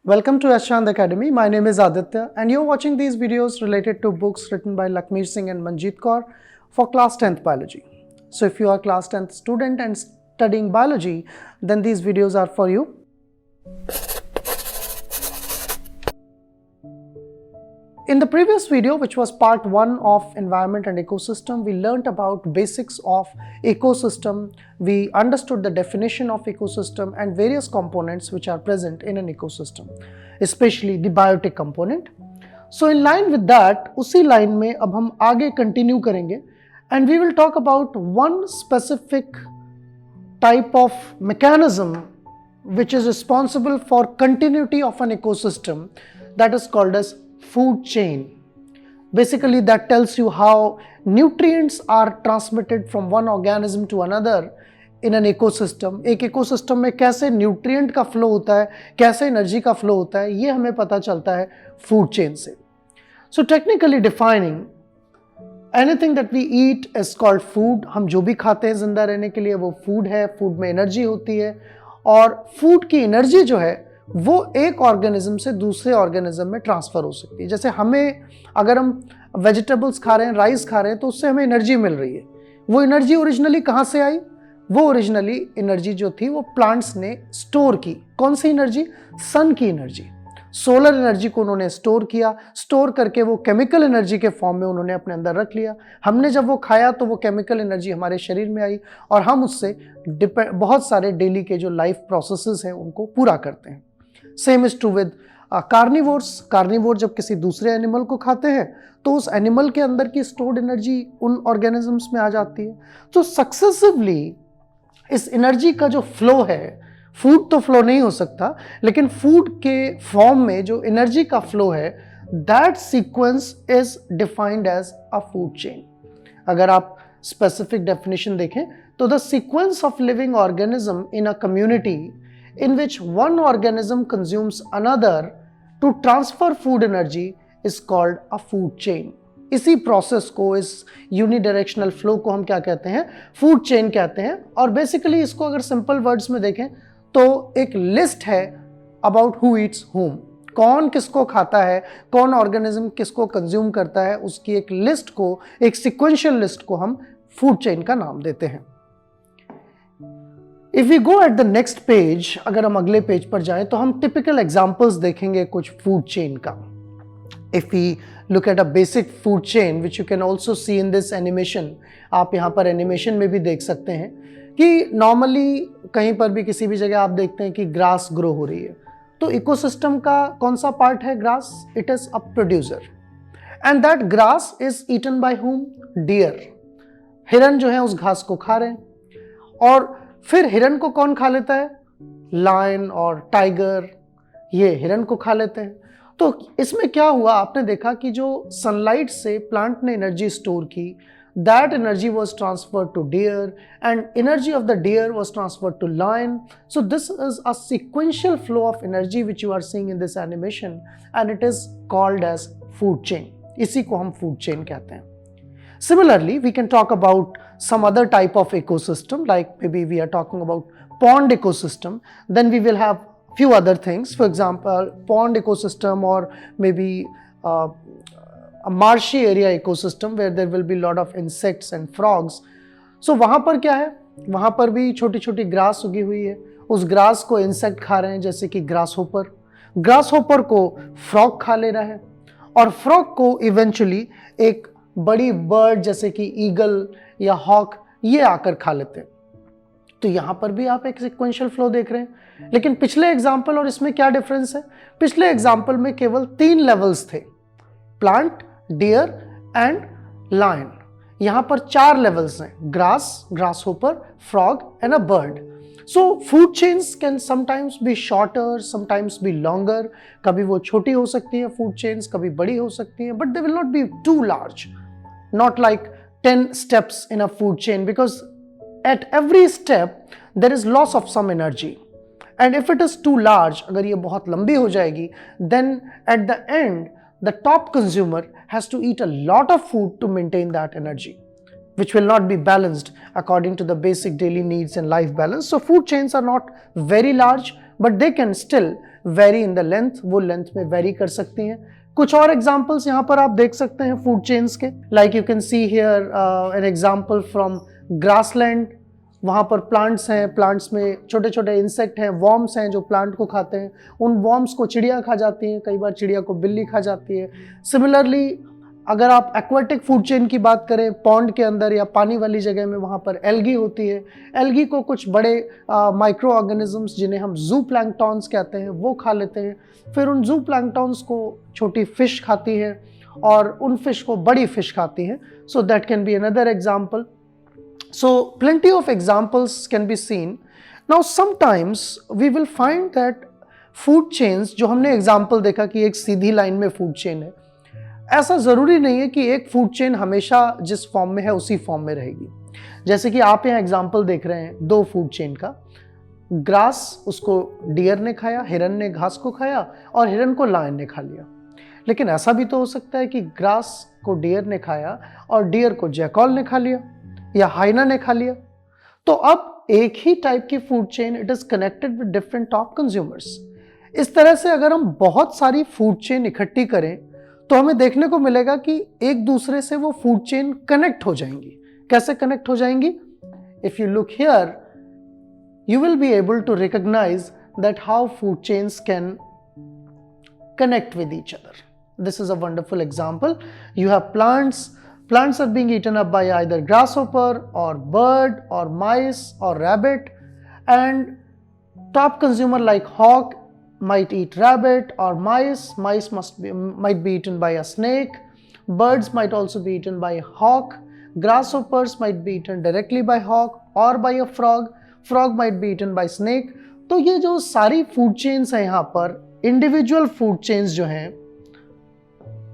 Welcome to Ashchand Academy. My name is Aditya and you're watching these videos related to books written by Lakshmi Singh and Manjeet Kaur for class 10th biology. So if you are class 10th student and studying biology, then these videos are for you. In the previous video, which was part 1 of environment and ecosystem, we learnt about basics of ecosystem. We understood the definition of ecosystem and various components which are present in an ecosystem, especially the biotic component. So in line with that, उसी line में अब हम आगे continue करेंगे and we will talk about one specific type of mechanism which is responsible for continuity of an ecosystem, that is called as food chain. Basically that tells you how nutrients are transmitted from one organism to another in an ecosystem. एक ecosystem में कैसे nutrient का flow होता है, कैसे energy का flow होता है, ये हमें पता चलता है food chain से. So technically defining, anything that we eat is called food. हम जो भी खाते हैं जिंदा रहने के लिए वो food है. Food में energy होती है और food की energy जो है वो एक ऑर्गेनिज्म से दूसरे ऑर्गेनिज्म में ट्रांसफर हो सकती है. जैसे हमें अगर हम वेजिटेबल्स खा रहे हैं, राइस खा रहे हैं, तो उससे हमें एनर्जी मिल रही है. वो एनर्जी ओरिजिनली कहाँ से आई? वो ओरिजिनली एनर्जी जो थी वो प्लांट्स ने स्टोर की. कौन सी एनर्जी? सन की एनर्जी, सोलर एनर्जी को उन्होंने स्टोर किया. स्टोर करके वो केमिकल एनर्जी के फॉर्म में उन्होंने अपने अंदर रख लिया. हमने जब वो खाया तो वो केमिकल एनर्जी हमारे शरीर में आई और हम उससे बहुत सारे डेली के जो लाइफ प्रोसेसेस हैं उनको पूरा करते हैं. Same is true with carnivores. Carnivore जब किसी दूसरे एनिमल को खाते हैं तो उस एनिमल के अंदर की स्टोर्ड एनर्जी उन ऑर्गेनिजम्स में आ जाती है. तो सक्सेसिवली इस एनर्जी का जो फ्लो है, फूड तो फ्लो नहीं हो सकता, लेकिन फूड के फॉर्म में जो एनर्जी का फ्लो है, that sequence is defined as a food chain. अगर आप स्पेसिफिक डेफिनेशन देखें तो the sequence of living organism in a community in which one organism consumes another to transfer food energy is called a food chain. इसी process को, इस unidirectional flow को हम क्या कहते हैं? फूड चेन कहते हैं. और बेसिकली इसको अगर सिंपल वर्ड्स में देखें तो एक लिस्ट है अबाउट हु ईट्स whom. कौन किसको खाता है, कौन ऑर्गेनिज्म किसको कंज्यूम करता है, उसकी एक लिस्ट को, एक सिक्वेंशियल लिस्ट को हम फूड चेन का नाम देते हैं. If we go at the next page, अगर हम अगले पेज पर जाएं तो हम typical examples देखेंगे कुछ food chain का. If we look at a basic food chain, which you can also see in this animation, आप यहाँ पर animation में भी देख सकते हैं कि normally कहीं पर भी किसी भी जगह आप देखते हैं कि grass grow हो रही है. तो ecosystem का कौन सा part है grass? It is a producer. And that grass is eaten by whom? Deer. हिरन जो है उस घास को खा रहे हैं. और फिर हिरन को कौन खा लेता है? लायन और टाइगर, ये हिरन को खा लेते हैं. तो इसमें क्या हुआ, आपने देखा कि जो सनलाइट से प्लांट ने एनर्जी स्टोर की, that energy was transferred to deer and energy of the deer was transferred to lion. So this is a sequential flow of energy which you are seeing in this animation and it is called as food chain. इसी को हम food chain कहते हैं. Similarly, we can talk about some other type of ecosystem, like maybe we are talking about pond ecosystem. Then we will have few other things. For example, pond ecosystem or maybe a marshy area ecosystem where there will be lot of insects and frogs. So वहाँ पर क्या है? वहाँ पर भी छोटी छोटी grass उगी हुई है. उस ग्रास को इंसेक्ट खा रहे हैं, जैसे कि ग्रास होपर. ग्रास होपर को फ्रॉग खा ले रहा है और फ्रॉग को इवेंचुअली एक बड़ी बर्ड जैसे कि ईगल या हॉक ये आकर खा लेते हैं. तो यहां पर भी आप एक सीक्वेंशियल फ्लो देख रहे हैं. लेकिन पिछले एग्जाम्पल और इसमें क्या डिफरेंस है? पिछले एग्जाम्पल में केवल 3 लेवल्स थे, प्लांट, डियर एंड लायन. यहां पर 4 लेवल्स हैं, grass, grass hopper, frog and a bird. So food chains can sometimes be shorter, sometimes be longer. कभी वो छोटी हो सकती है food chains, कभी बड़ी हो सकती है, but they will not be too large. Not like 10 steps in a food chain, because at every step there is loss of some energy. And if it is too large, अगर ये बहुत लंबी हो जाएगी, then at the end the top consumer has to eat a lot of food to maintain that energy, which will not be balanced according to the basic daily needs and life balance. So food chains are not very large, but they can still very in the length, वो length में very कर सकती हैं। कुछ और examples यहाँ पर आप देख सकते हैं फूड चेन्स के, like you can see here an example from grassland. वहाँ पर प्लांट्स हैं, प्लांट्स में छोटे छोटे इंसेक्ट हैं, वॉर्म्स हैं जो प्लांट को खाते हैं। उन वॉर्म्स को चिड़िया खा जाती हैं, कई बार चिड़िया को बिल्ली खा जाती है। सिमिलरली अगर आप एक्वाटिक फूड चेन की बात करें, पॉन्ड के अंदर या पानी वाली जगह में, वहाँ पर एल्गी होती है। एल्गी को कुछ बड़े माइक्रो ऑर्गेनिजम्स जिन्हें हम जू प्लैंक्टॉन्स कहते हैं वो खा लेते हैं। फिर उन जू प्लैंक्टॉन्स को छोटी फिश खाती है और उन फिश को बड़ी फिश खाती है। So that can be another example. So plenty of examples can be seen. Now sometimes we will find that food chains, जो हमने example देखा कि एक सीधी लाइन में food chain है, ऐसा ज़रूरी नहीं है कि एक food chain हमेशा जिस फॉर्म में है उसी फॉर्म में रहेगी। जैसे कि आप यहाँ एग्जाम्पल देख रहे हैं दो फूड चेन का। ग्रास, उसको डियर ने खाया, हिरन ने घास को खाया और हिरन को लायन ने खा लिया। लेकिन ऐसा भी तो हो सकता है कि ग्रास को डियर ने खाया और डियर को जैकॉल ने खा लिया या हाइना ने खा लिया। तो अब एक ही टाइप की food chain, it is connected with different top consumers. इस तरह से अगर हम बहुत सारी फूड चेन इकट्ठी करें तो हमें देखने को मिलेगा कि एक दूसरे से वो फूड चेन कनेक्ट हो जाएंगी। कैसे कनेक्ट हो जाएंगी? If you look here you will be able to recognize that how food chains can connect with each other. This is a wonderful example. You have plants are being eaten up by either grasshopper or bird or mice or rabbit, and top consumer like hawk might eat rabbit or mice might be eaten by a snake. Birds might also be eaten by a hawk. Grasshoppers might be eaten directly by hawk or by a frog might be eaten by snake. तो ये जो सारी food chains हैं यहाँ पर, individual food chains जो हैं,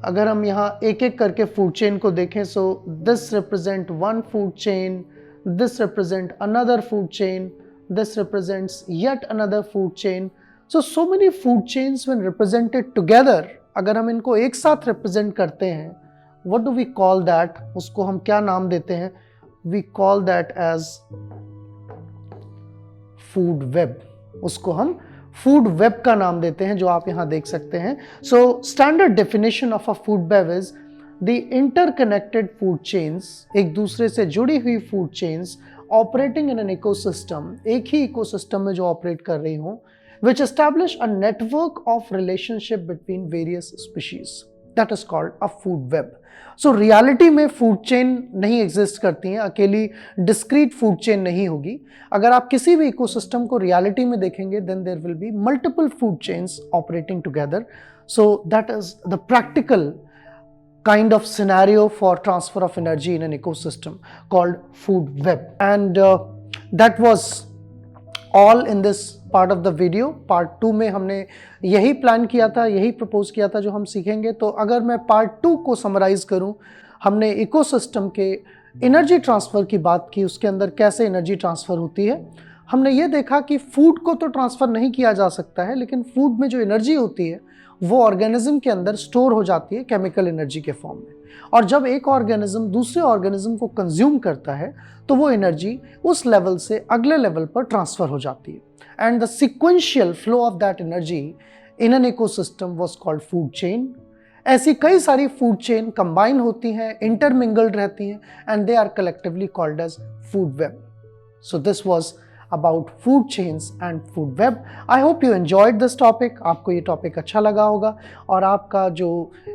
अगर हम यहाँ एक एक करके फूड चेन को देखें, so this represent one food chain, this represent another food chain, this represents yet another food chain. So many food chains when represented together, अगर हम इनको एक साथ रिप्रेजेंट करते हैं, what do we call that? उसको हम क्या नाम देते हैं? We call that as food web. उसको हम फूड वेब का नाम देते हैं, जो आप यहां देख सकते हैं। So standard definition of a food web is the interconnected food chains, एक दूसरे से जुड़ी हुई food chains operating in an ecosystem, एक ही इकोसिस्टम में जो ऑपरेट कर रही हों, which establish a network of relationship between various species. That is called a food web. So reality में food chain नहीं exist करती हैं, अकेली discrete food chain नहीं होगी। अगर आप किसी भी ecosystem को reality में देखेंगे, then there will be multiple food chains operating together. So that is the practical kind of scenario for transfer of energy in an ecosystem called food web. And that was all in this part of the video. Part 2 में हमने यही plan किया था, यही propose किया था जो हम सीखेंगे। तो अगर मैं पार्ट 2 को समराइज करूं, हमने इकोसिस्टम के एनर्जी ट्रांसफ़र की बात की, उसके अंदर कैसे एनर्जी ट्रांसफ़र होती है। हमने ये देखा कि फूड को तो ट्रांसफ़र नहीं किया जा सकता है, लेकिन फूड में जो एनर्जी होती है वो ऑर्गेनिज्म के अंदर स्टोर हो जाती है केमिकल एनर्जी के फॉर्म में। और जब एक ऑर्गेनिज्म दूसरे ऑर्गेनिज्म को कंज्यूम करता है तो वो एनर्जी उस लेवल से अगले लेवल पर ट्रांसफ़र हो जाती है। And the sequential flow of that energy in an ecosystem was called food chain. ऐसी कई सारी food chain combine होती हैं, intermingled रहती हैं, and they are collectively called as food web. So this was about food chains and food web. I hope you enjoyed this topic. आपको ये topic अच्छा लगा होगा और आपका जो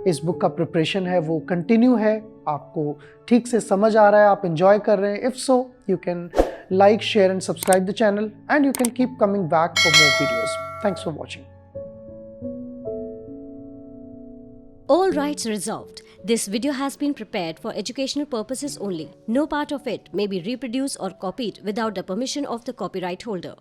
इस बुक का प्रिपरेशन है वो कंटिन्यू है, आपको ठीक से समझ आ रहा है, आप enjoy कर रहे हैं। If so, you can like, share and subscribe the channel, and you can keep coming back for more videos. Thanks for watching. All rights reserved. This video has been prepared for educational purposes only. No part of it may be reproduced or copied without the permission of the copyright holder.